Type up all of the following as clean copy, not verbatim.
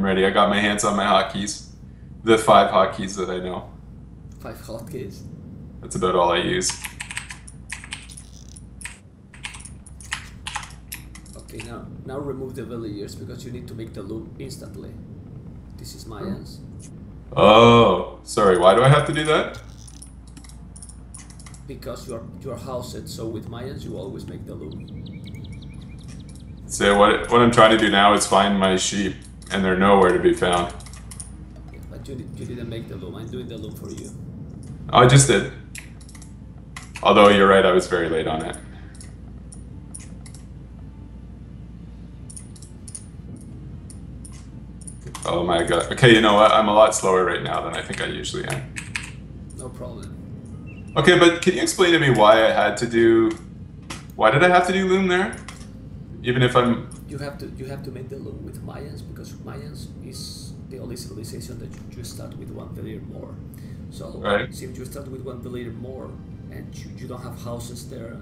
I'm ready. I got my hands on my hotkeys. The 5 hotkeys that I know. 5 hotkeys. That's about all I use. Okay, now remove the villagers because you need to make the loom instantly. This is Mayans. Oh, sorry. Why do I have to do that? Because you're housed, so with Mayans you always make the loom. So what I'm trying to do now is find my sheep, and they're nowhere to be found. Yeah, but you didn't make the loom. I'm doing the loom for you. Oh, I just did. Although you're right, I was very late on it. Oh my god. Okay, you know what? I'm a lot slower right now than I think I usually am. No problem. Okay, but can you explain to me why I had to do... Why did I have to do loom there? Even if I'm... You have to make the loom with Mayans because Mayans is the only civilization that you start with 1 villager more. So Right. since you start with 1 villager more and you don't have houses there,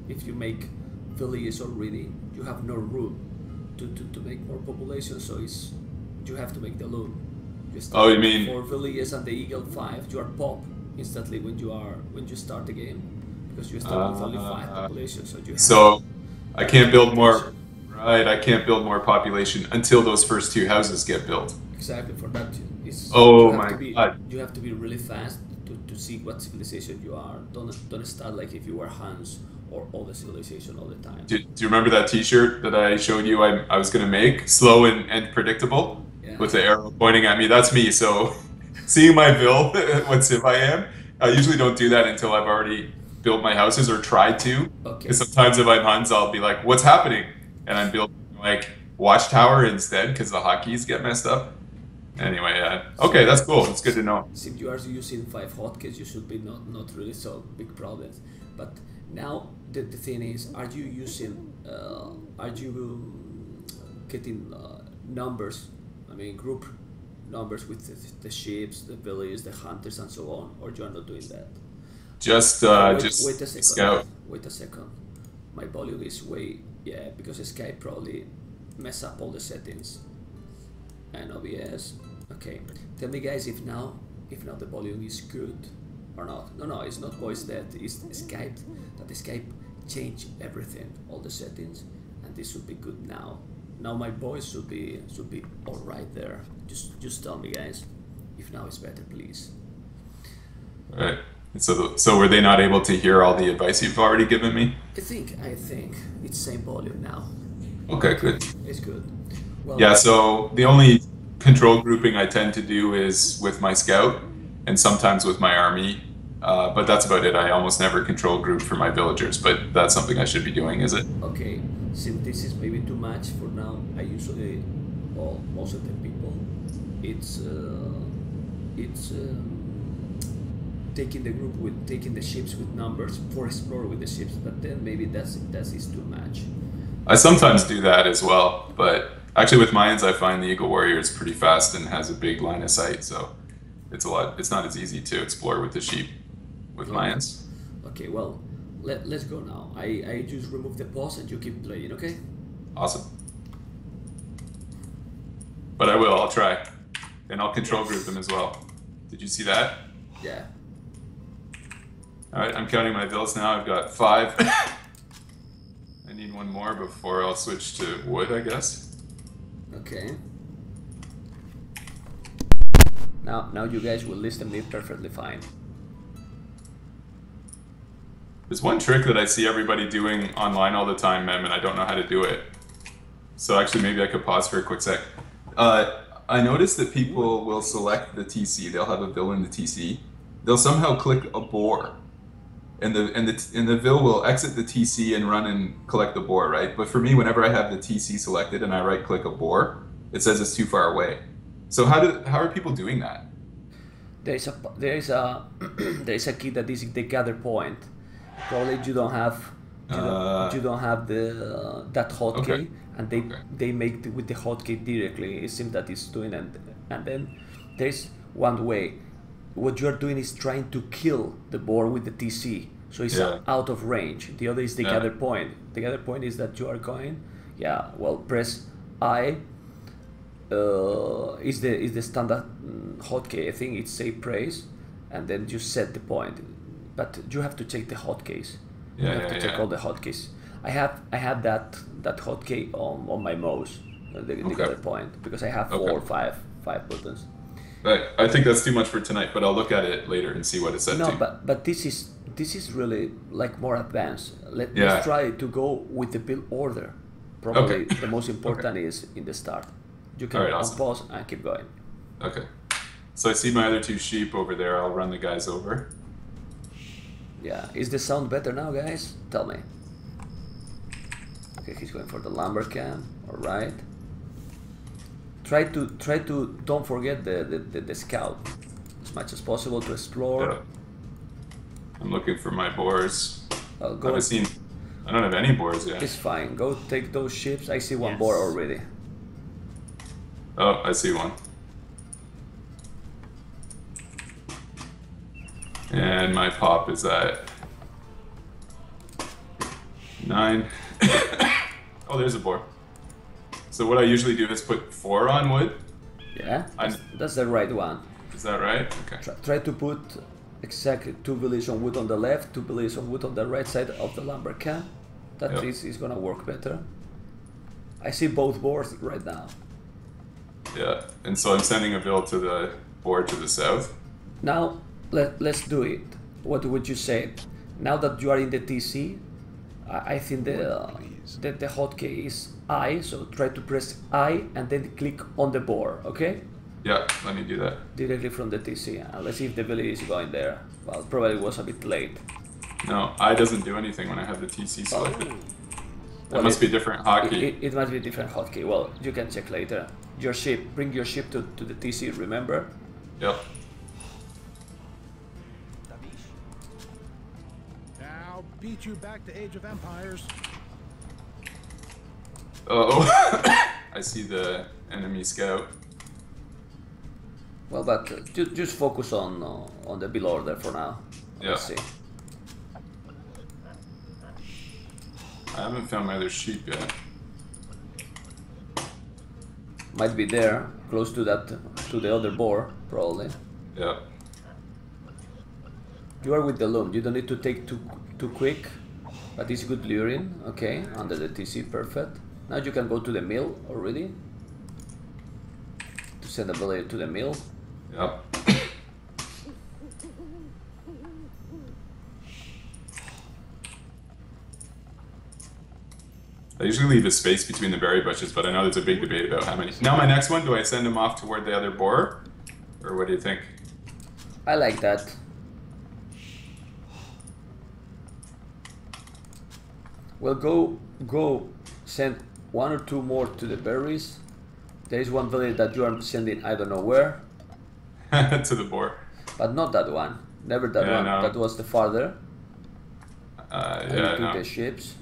if you make villages already, you have no room to make more population. So you have to make the loom. You start Oh, you mean... 4 villages and the eagle 5. You are pop instantly when you start the game because you start with only 5 population. So you have. So I can't build more... population. Right, I can't build more population until those first 2 houses get built. Exactly, for that Oh my god. you have to be really fast to see what civilization you are. Don't start like if you were Hans or all the civilization all the time. Do you remember that t-shirt that I showed you I was going to make? Slow and predictable? Yeah. With the arrow pointing at me. That's me. So seeing my build, what civ I am, I usually don't do that until I've already built my houses or tried to. Okay. Because sometimes if I'm Hans, I'll be like, what's happening? And I'm building like watchtower instead because the hotkeys get messed up. Anyway, yeah. Okay, that's cool. That's good to know. If you are using 5 hotkeys, you should be not really so big problems. But now the thing is, are you getting numbers? I mean, group numbers with the ships, the villages, the hunters, and so on, or you are not doing that? Just wait a second. scout. Wait a second. My volume is way because Skype probably mess up all the settings and OBS. Okay, tell me guys if now the volume is good or not. No, it's not voice that it's Skype. That Skype changed everything, all the settings, and this should be good now. Now my voice should be all right there. Just tell me guys if now is better, please. All right. So were they not able to hear all the advice you've already given me? I think it's same volume now. Okay, good. It's good. Well, Yeah, so the only control grouping I tend to do is with my scout and sometimes with my army. But that's about it. I almost never control group for my villagers, but that's something I should be doing, is it? Okay, since this is maybe too much for now, I usually, well, most of the people, it's taking the ships with numbers for explore with the ships, but then maybe that is too much. I sometimes do that as well, but actually with Mayans I find the Eagle Warrior is pretty fast and has a big line of sight, so it's not as easy to explore with the sheep with Mayans. Okay, well, let's go now. I just remove the pause and you keep playing, okay? Awesome. But I'll try. And I'll control group them as well. Did you see that? Yeah. Alright, I'm counting my villas now. I've got 5. I need 1 more before I'll switch to wood, I guess. Okay. Now you guys will listen me perfectly fine. There's one trick that I see everybody doing online all the time, Mem, and I don't know how to do it. So actually maybe I could pause for a quick sec. I noticed that people will select the TC. They'll have a vill in the TC. They'll somehow click a boar. And the vill will exit the TC and run and collect the boar, right? But for me, whenever I have the TC selected and I right-click a boar, it says it's too far away. So how are people doing that? There is a key that is the gather point. Probably you don't have that hotkey, Okay. and they make with the hotkey directly. It seems that it's doing it, and then there's one way. What you are doing is trying to kill the boar with the TC, so it's out of range. The other is the gather point. The gather point is that you are going, well, press I is the standard hotkey. I think it's say praise, and then you set the point. But you have to check the hotkeys. You have to check all the hotkeys. I have that hotkey on my mouse, the other point, because I have four or five buttons. I think that's too much for tonight, but I'll look at it later and see what it's set to. No, but this is really like more advanced. Let's try to go with the build order. Probably the most important is in the start. You can unpause and keep going. Okay. So I see my other two sheep over there. I'll run the guys over. Yeah. Is the sound better now, guys? Tell me. Okay, he's going for the lumber camp. All right. Try to don't forget the scout as much as possible to explore. Yeah. I'm looking for my boars. I don't have any boars yet. It's fine. Go take those ships. I see one boar already. Oh, I see one. And my pop is at 9. Oh, there's a boar. So what I usually do is put 4 on wood. Yeah, that's the right one. Is that right? Okay. Try to put exactly 2 villages on wood on the left, 2 villages on wood on the right side of the lumber camp. That is gonna work better. I see both boards right now. Yeah, and so I'm sending a bill to the board to the south. Now let's do it. What would you say? Now that you are in the TC, I think the hotkey is I, so try to press I and then click on the board, okay? Yeah, let me do that. Directly from the TC. Let's see if the village is going there. Well, probably was a bit late. No, I doesn't do anything when I have the TC selected. Well, it must be a different hotkey. It must be a different hotkey. Well, you can check later. Your ship, bring your ship to the TC, remember? Yep. Now beat you back to Age of Empires. Oh, I see the enemy scout. Well, but just focus on the build order for now. Yeah. Let's see. I haven't found my other sheep yet. Might be there, close to the other boar, probably. Yeah. You are with the loom. You don't need to take too quick, but it's good luring. Okay, under the TC, perfect. Now you can go to the mill already. To send a villager to the mill. Yep. I usually leave a space between the berry bushes, but I know there's a big debate about how many. Now my next one, do I send him off toward the other boar? Or what do you think? I like that. Well, go send 1 or 2 more to the berries. There is one village that you are sending, I don't know where. To the boar. But not that one. Never that one. No. That was the farther. Yeah, no. The ships.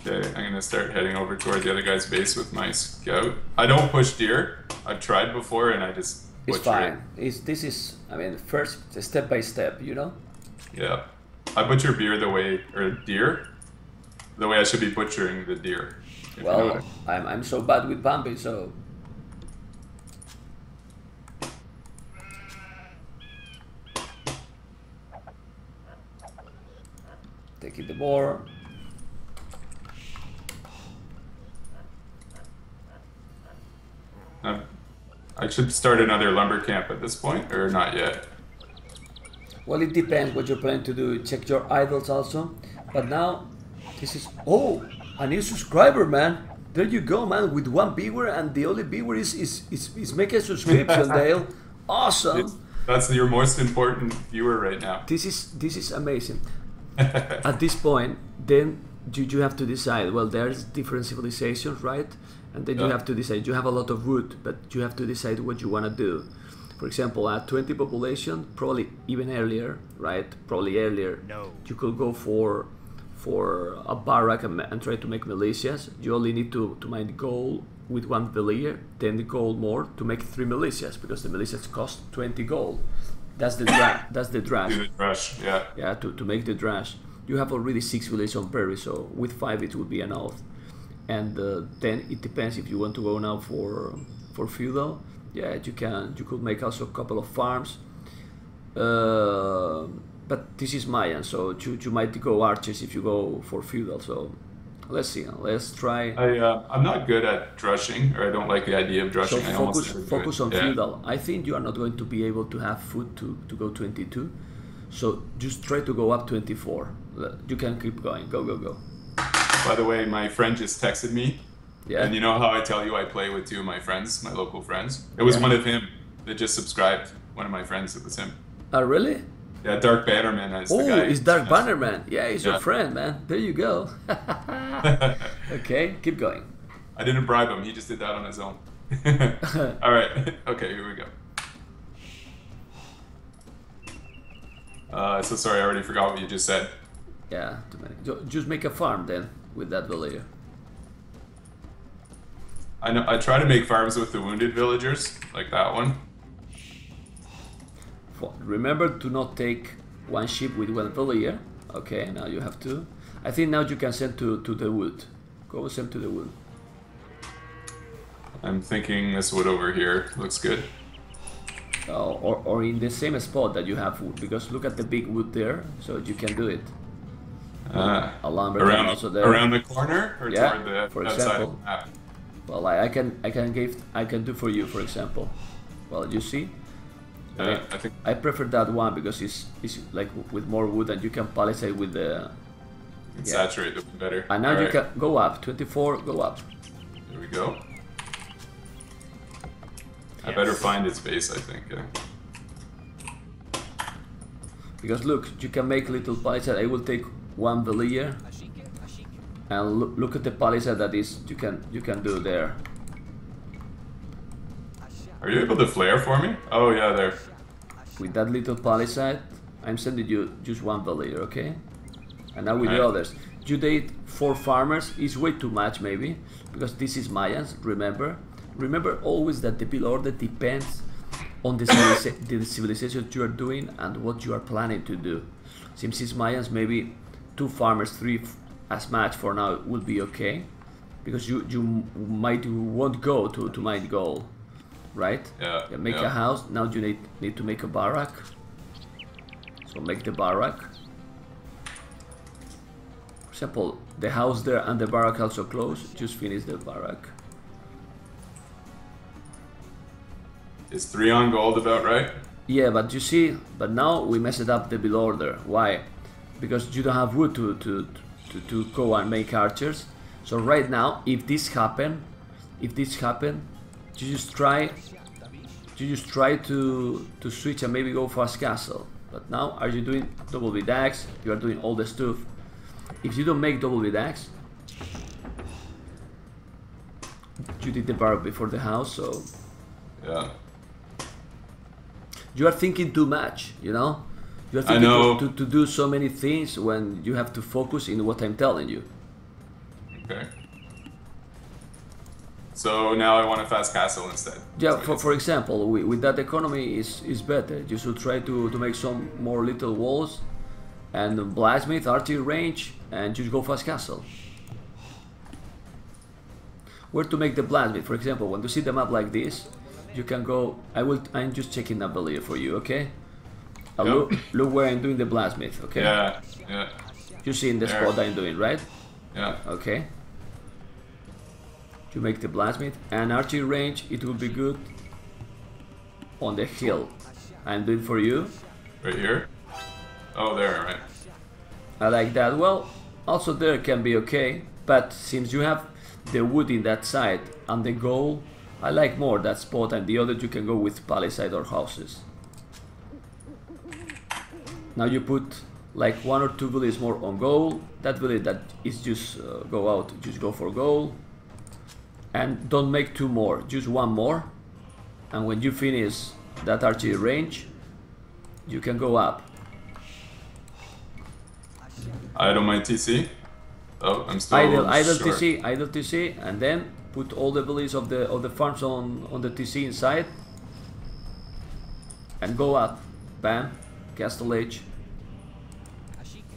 Okay, I'm gonna start heading over toward the other guy's base with my scout. I don't push deer. I've tried before and I just butcher It's fine. This is, I mean, first step by step, you know? Yeah. I butcher deer the way I should be butchering the deer. Well, you know. I'm so bad with Bambi, so... Taking the boar. I should start another lumber camp at this point, or not yet? Well, it depends what you're planning to do. Check your idols also. But now, this is... Oh, a new subscriber, man. There you go, man, with 1 viewer, and the only viewer is making a subscription, Dale. Awesome. That's your most important viewer right now. This is amazing. At this point, then you have to decide. Well, there's different civilizations, right? And then you have to decide. You have a lot of wood, but you have to decide what you want to do. For example, at 20 population, probably even earlier, right? Probably earlier. No. You could go for a barrack and try to make militias. You only need to mine gold with 1 villager, 10 gold more to make 3 militias, because the militias cost 20 gold. That's the that's the drash. Do the drash, yeah. Yeah, to make the drash. You have already 6 villages on prairie, so with 5 it would be enough. and then it depends if you want to go now for feudal. Yeah, you can. You could make also a couple of farms. But this is Mayan, so you might go archers if you go for feudal. So let's see. Let's try. I'm not good at drushing, or I don't like the idea of So drushing. I almost never do focus it. on Yeah. feudal. I think you are not going to be able to have food to go 22. So just try to go up 24. You can keep going. Go, go, go. By the way, my friend just texted me. Yeah. And you know how I tell you I play with two of my friends, my local friends? It was Yeah. one of him that just subscribed. One of my friends, it was him. Oh, really? Yeah, Dark Bannerman is the Oh, guy. it's Dark Bannerman. Yeah, he's your Yeah. friend, man. There you go. Okay, keep going. I didn't bribe him. He just did that on his own. All right. Okay, here we go. So sorry, I already forgot what you just said. Yeah, too many. Just make a farm then with that villager. I know. I try to make farms with the wounded villagers, like that one. Remember to not take one ship with one villager. Okay, now you have to. I think now you can send to the wood. Go send to the wood. I'm thinking this wood over here looks good. Or in the same spot that you have wood, because look at the big wood there, so you can do it. A lumber can also there. Around the corner, or Yeah, toward the for outside example. of the map. Well, I can do for you, for example. Well, you see, I think I prefer that one because it's like with more wood and you can palisade with the. we can Yeah. saturate the wood better. And now you Alright, can go up 24, go up. There we go. I better find its base, I think. Because look, you can make little palisade. I will take one villager, and look at the palisade that is you can do there. Are you able to flare for me? Oh yeah, there. With that little palisade, I'm sending you just one villager, okay? And now with the Right. others. You date 4 farmers, is way too much maybe, because this is Mayans, remember? Remember always that the build order depends on the civilization you are doing and what you are planning to do. Since it's Mayans, maybe 2 farmers, 3 as much for now will be okay, because you might won't go to my goal, right? Yeah, Make yeah. a house. Now you need to make a barrack. So make the barrack. For example, the house there and the barrack also close. Just finish the barrack. Is 3 on gold about right? Yeah, but you see, but now we messed up the build order. Why? Because you don't have wood to go and make archers. So right now, if this happen, you just try to switch and maybe go fast castle. But now, are you doing double with axe? You are doing all the stuff. If you don't make double with axe, you did the barrack before the house, so Yeah. you are thinking too much, you know? You are I thinking know. to do so many things when you have to focus in what I'm telling you. Okay. So now I want a fast castle instead. Yeah, for example, with that economy is better. You should try to make some more little walls and blacksmith, archery range, and just go fast castle. Where to make the blacksmith? For example, when you see the map like this, you can go. I'm just checking that value for you, okay? Yep. Look where I'm doing the blacksmith, okay? Yeah, yeah, You see in the There. spot I'm doing, right? yeah. Okay. To make the blacksmith and archery range, it would be good on the hill. I'm doing for you. Right here? Oh, there, right. I like that. Well, also there can be okay, but since you have the wood in that side and the goal, I like more that spot, and the other you can go with palisade or houses. Now you put like 1 or 2 villages more on goal. That village that is just go out, just go for goal. And don't make 2 more, just 1 more. And when you finish that archery range, you can go up. I don't mind TC. Oh, I'm still Idle short. TC, and then put all the villages of the farms on the TC inside, and go up. Bam, Castle Age.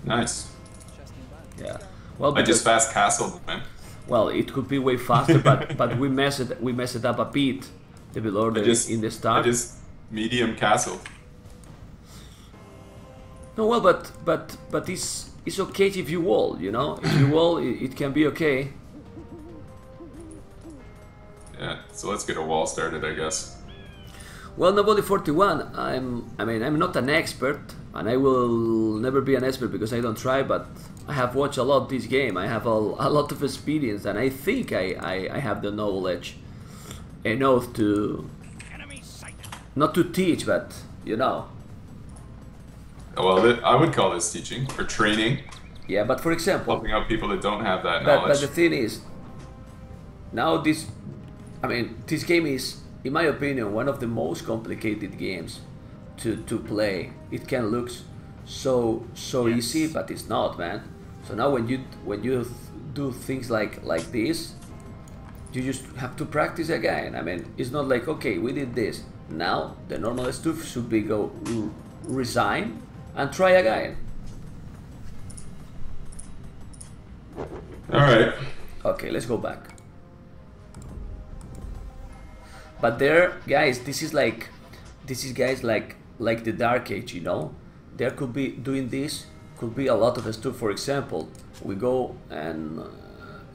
Nice. Yeah. Well, I just fast castled, man. Well, it could be way faster, but we mess it up a bit. The build order in the I start. just medium castle. No, well, but it's okay if you wall, you know. If you wall, it can be okay. Yeah, so let's get a wall started, I guess. Well, Nobody 41. I'm not an expert, and I will never be an expert because I don't try. But I have watched a lot this game. I have a lot of experience, and I think I have the knowledge enough to not to teach, but you know. Well, I would call this teaching or training. Yeah, but for example, Helping out people that don't have that but knowledge. the thing is, now this game is, in my opinion, one of the most complicated games to play. It can look so easy, but it's not, man. So now when you do things like this, you just have to practice again. I mean, it's not like, okay, we did this. Now the normal stuff should be go resign and try again. All right. Okay, let's go back. But there, guys, this is guys like the Dark Age, you know. There could be doing this, could be a lot of stuff. For example, we go and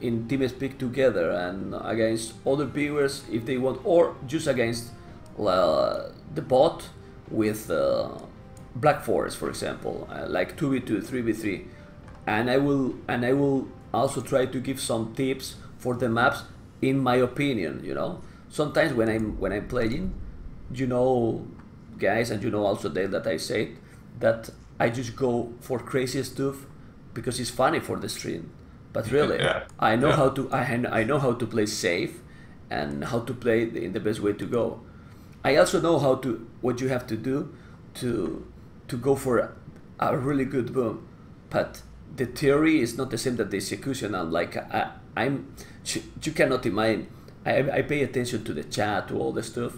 in TeamSpeak together and against other viewers if they want, or just against the bot with Black Forest, for example, like 2v2, 3v3, and I will also try to give some tips for the maps in my opinion, you know. Sometimes when I'm playing, you know, guys, and you know also Dale, that I said that I just go for crazy stuff because it's funny for the stream. But really, Yeah. I know how to I know how to play safe and how to play in the best way to go. I also know what you have to do to go for a really good boom. But the theory is not the same that the execution. And like you cannot imagine. I pay attention to the chat, to all the stuff,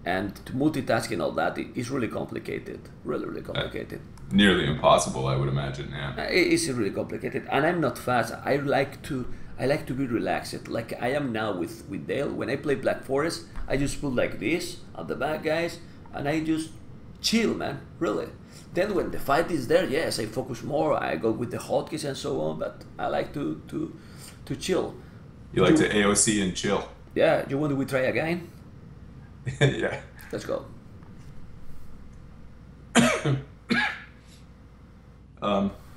and to multitasking, all that is really complicated, really complicated. Nearly impossible, I would imagine. Yeah. It's really complicated, and I'm not fast. I like to be relaxed, like I am now with Dale. When I play Black Forest, I just put like this at the back, guys, and I just chill, man, really. Then when the fight is there, yes, I focus more. I go with the hotkeys and so on, but I like to chill. You like to AOC and chill. Yeah, you want we try again? Yeah. Let's go.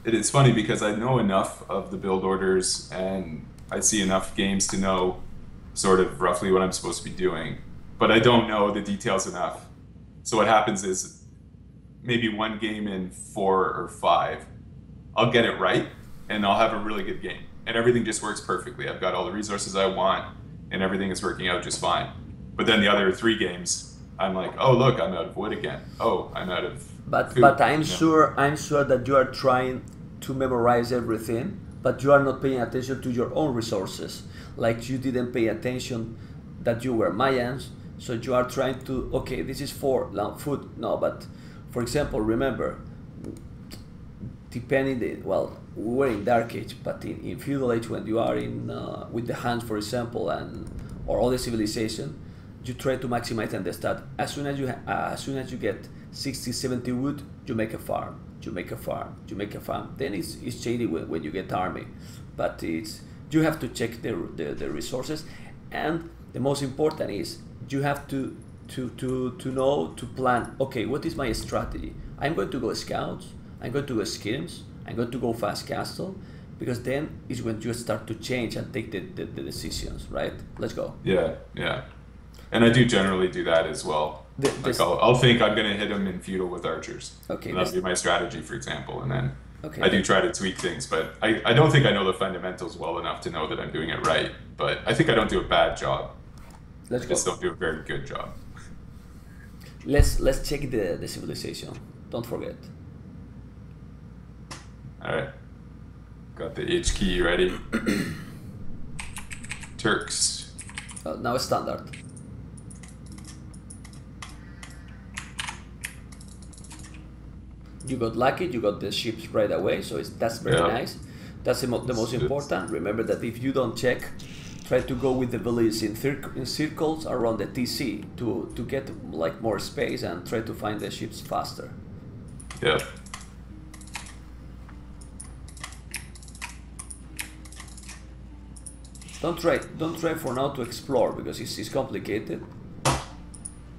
It is funny because I know enough of the build orders and I see enough games to know sort of roughly what I'm supposed to be doing, but I don't know the details enough. So what happens is maybe one game in 4 or 5, I'll get it right and I'll have a really good game and everything just works perfectly. I've got all the resources I want and everything is working out just fine. But then the other 3 games, I'm like, oh look, I'm out of wood again. Oh, I'm out of food. But I'm sure that you are trying to memorize everything, but you are not paying attention to your own resources. Like you didn't pay attention that you were Mayans, so you are trying to, okay, this is for food. No, but for example, remember, depending well, we were in Dark Age, but in Feudal Age, when you are in with the Hands, for example, or other civilization, you try to maximize and the stat. As soon as you get 60, 70 wood, you make a farm. You make a farm. Then it's shady when you get army, but you have to check the resources, and the most important is you have to know to plan. Okay, what is my strategy? I'm going to go scouts. I'm going to go skirms. I'm going to go fast castle, because then is when you start to change and take the decisions. Right? Let's go. Yeah. And I do generally do that as well. I'll think I'm going to hit them in feudal with archers. Okay. And that'll be my strategy, for example. And then okay, I do try to tweak things, but I don't think I know the fundamentals well enough to know that I'm doing it right. But I think I don't do a bad job. I just don't do a very good job. Let's check the civilization. Don't forget. All right. Got the H key ready. Turks. Now standard. You got lucky, you got the ships right away, so that's very nice. That's the most important. Remember that if you don't check try to go with the villages in circles around the TC to get like more space and try to find the ships faster. Yeah. Don't try for now to explore because it's complicated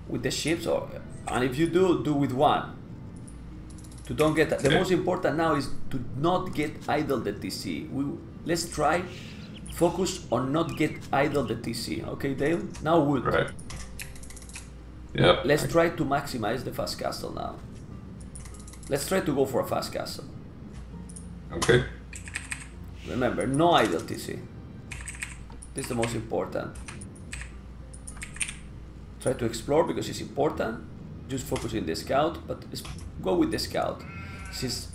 with the ships, and if you do with one. To don't get the most important now is to not get idle the TC. Let's try focus on not get idle the TC. Okay, Dale. Now wood. Right. Yep. Let's try to maximize the fast castle now. Let's try to go for a fast castle. Okay. Remember, no idle TC. This is the most important. Try to explore because it's important. Just focus in the scout, but go with the scout. Since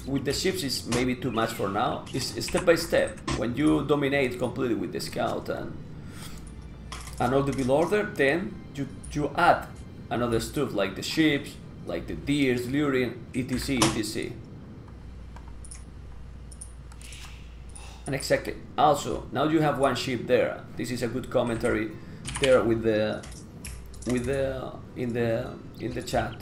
with the ships is maybe too much for now. It's step by step. When you dominate completely with the scout and all the build order, then you add another stuff like the ships, like the deers, luring, etc, etc. And exactly. Also, now you have one ship there. This is a good commentary there with the in the chat.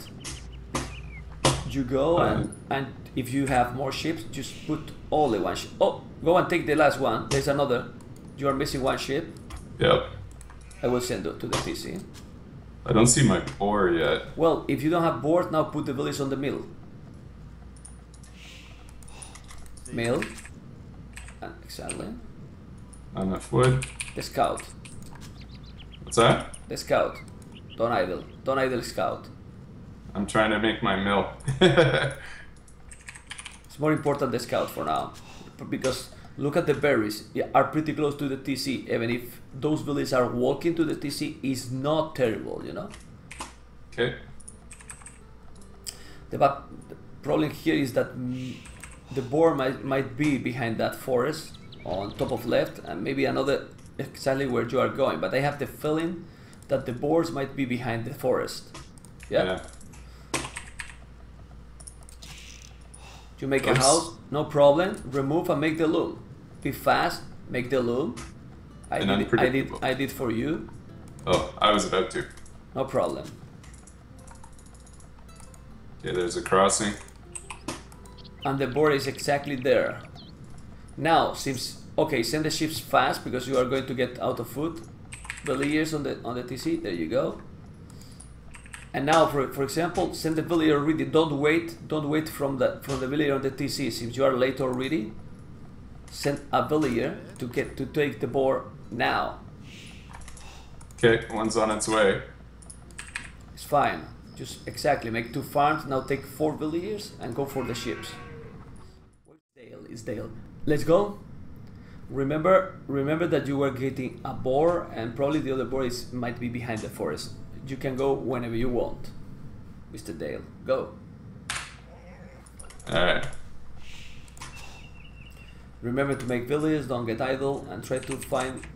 You go and if you have more ships, just put only one ship. Oh, go and take the last one. There's another. You are missing one ship. Yep. I will send it to the PC. I don't see my boar yet. Well, if you don't have board, now put the village on the mill. Mill. Exactly. Not enough wood. The scout. What's that? The scout. Don't idle. Don't idle scout. I'm trying to make my mill. It's more important the scout for now. Because look at the berries. Are pretty close to the TC. Even if those villages are walking to the TC, is not terrible, you know? Okay. The problem here is that the boar might be behind that forest on top of left and maybe another exactly where you are going, but I have the feeling that the boars might be behind the forest. Yeah. You make a house, no problem, remove and make the loom. Be fast, make the loom. I did for you. Oh, I was about to. No problem. Okay, there's a crossing. And the board is exactly there. Now, seems okay. Send the ships fast because you are going to get out of food. Villagers on the TC. There you go. And now, for example, send the villager already. Don't wait from the villager on the TC. Since you are late already, send a villager to take the board now. Okay, one's on its way. It's fine. Just exactly make 2 farms. Now take 4 villagers and go for the ships. Dale is Dale. Let's go. Remember that you were getting a boar and probably the other boar might be behind the forest. You can go whenever you want, Mr. Dale. Go. All right. Remember to make villages. Don't get idle and try to find.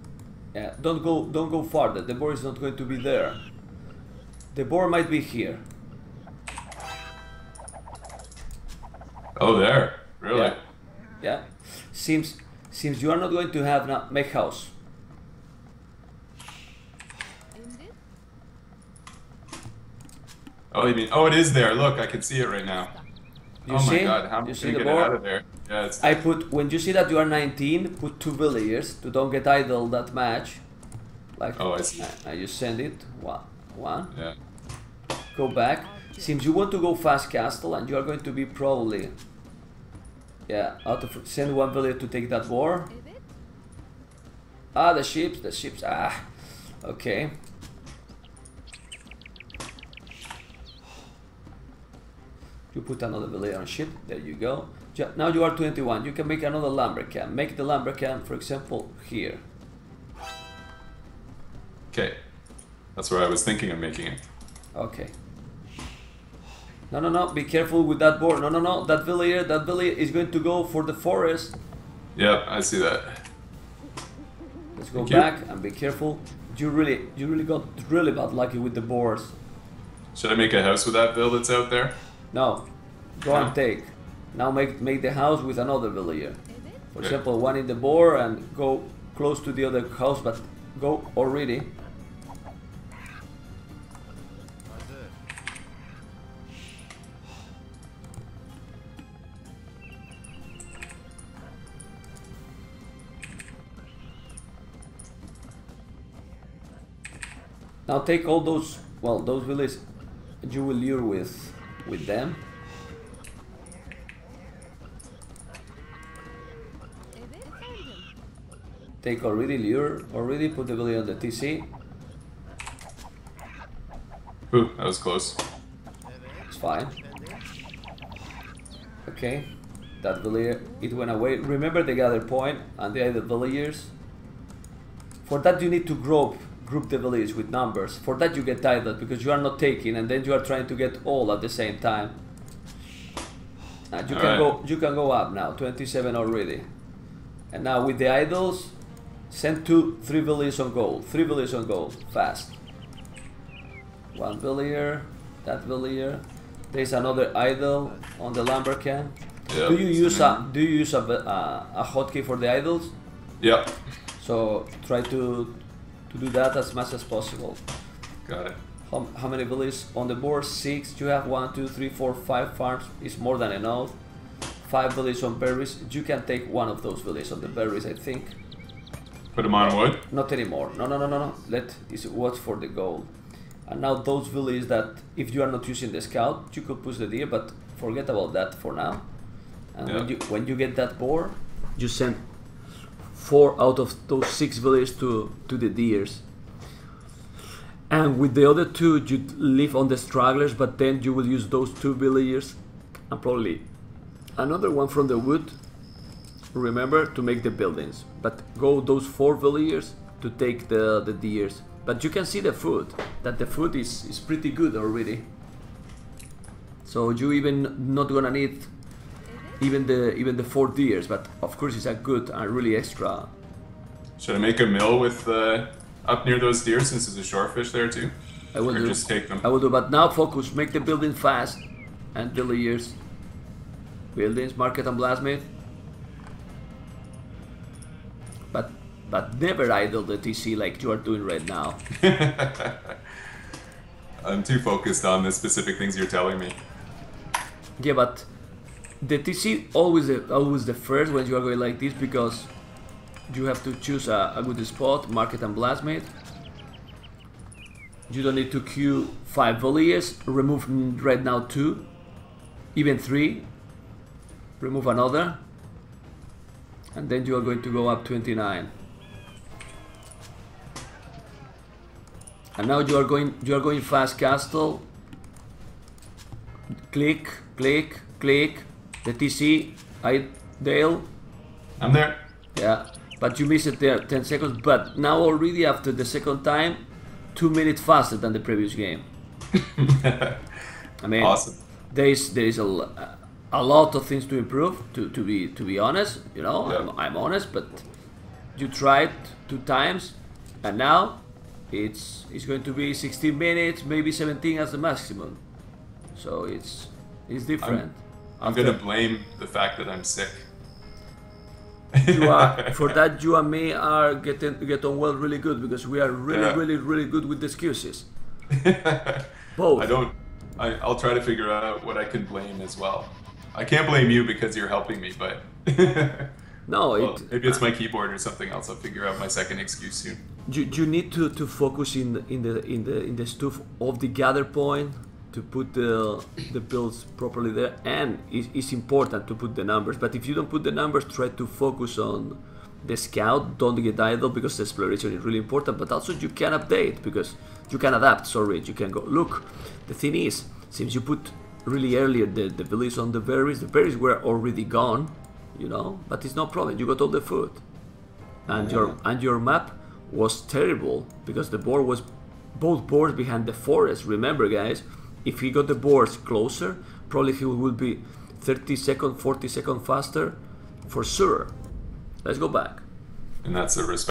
Don't go farther. The boar is not going to be there. The boar might be here. Oh, there. Really? Yeah. Seems you are not going to have now make house. Oh, you mean? Oh, it is there. Look, I can see it right now. You oh see? my God! How am I You gonna see the get it board? out of there? Yeah, it's. I put when you see that you are 19, put 2 villagers to don't get idle that match. Like. Oh, I see. I just send it one. Yeah. Go back. Seems you want to go fast castle and you are going to be probably. Yeah, send 1 villager to take that war. Ah, the ships. Ah, okay. You put another villager on ship. There you go. Now you are 21. You can make another lumber camp. Make the lumber camp, for example, here. Okay. That's where I was thinking of making it. Okay. No. Be careful with that board. No. That villager is going to go for the forest. Yep, I see that. Let's go back and be careful. You really got really bad lucky with the boards. Should I make a house with that bill that's out there? No. Go and take. Now make the house with another villager. For example, one in the board and go close to the other house, but go already. That's it. Now take all those, well, those villages you will lure with them. Take already, lure already, put the village on the TC. Ooh, that was close. It's fine. Okay, that village, it went away. Remember the gather point and the other villagers. For that you need to group the village with numbers. For that you get idle because you are not taking, and then you are trying to get all at the same time. And you can go up now, 27 already. And now with the idols, send 3 villages on gold. 3 villages on gold, fast. 1 villager, that villager. There's another idol on the lumber camp. Yep. Do you use a hotkey for the idols? Yep. So try to do that as much as possible. Got it. How many villages on the board? 6. You have 1, 2, 3, 4, 5 farms. It's more than enough. 5 villages on berries. You can take one of those villages on the berries, I think. Put them on wood? Not anymore. No. It's what's for the gold. And now those villages that, if you are not using the scout, you could push the deer, but forget about that for now. And when you get that board, you send 4 out of those 6 villages to the deers. And with the other 2, you leave on the stragglers, but then you will use those 2 villagers and probably another one from the wood. Remember to make the buildings, but go those 4 villagers to take the deers. But you can see the food, that the food is pretty good already. So you even not gonna need even the 4 deers, but of course it's a good and really extra. Should I make a mill with up near those deer since there's a shorefish there too? I will do. Just take them. I will do, but now focus, make the building fast and villagers. Buildings, market and blacksmith. But never idle the TC like you are doing right now. I'm too focused on the specific things you're telling me. Yeah, but the TC always the first when you are going like this, because you have to choose a good spot, market and blacksmith. You don't need to queue 5 villagers, remove right now 2, even 3, remove another, and then you are going to go up 29. And now you are going fast castle. Click, click, click. The TC, Dale. I'm there. Yeah, but you missed it there, 10 seconds. But now already after the second time, 2 minutes faster than the previous game. I mean, awesome. There is a lot of things to improve. To be honest, you know, yeah. I'm honest. But you tried 2 times, and now it's going to be 16 minutes, maybe 17 as the maximum. So it's different. I'm gonna blame the fact that I'm sick. For that, you and me are get on well really good, because we are really good with excuses. Both. I'll try to figure out what I can blame as well. I can't blame you because you're helping me, but no, well, maybe it's my keyboard or something else. I'll figure out my second excuse soon. You need to focus in the stuff of the gather point to put the builds properly there, and it's important to put the numbers. But if you don't put the numbers, try to focus on the scout. Don't get idle, because the exploration is really important. But also you can update, because you can adapt. Sorry, you can go look. The thing is, since you put really earlier the village on the berries were already gone, you know. But it's no problem. You got all the food, and your map was terrible because the board was both boards behind the forest. Remember, guys, if he got the boards closer, probably he will be 30 seconds, 40 seconds faster for sure. Let's go back. And that's the respect.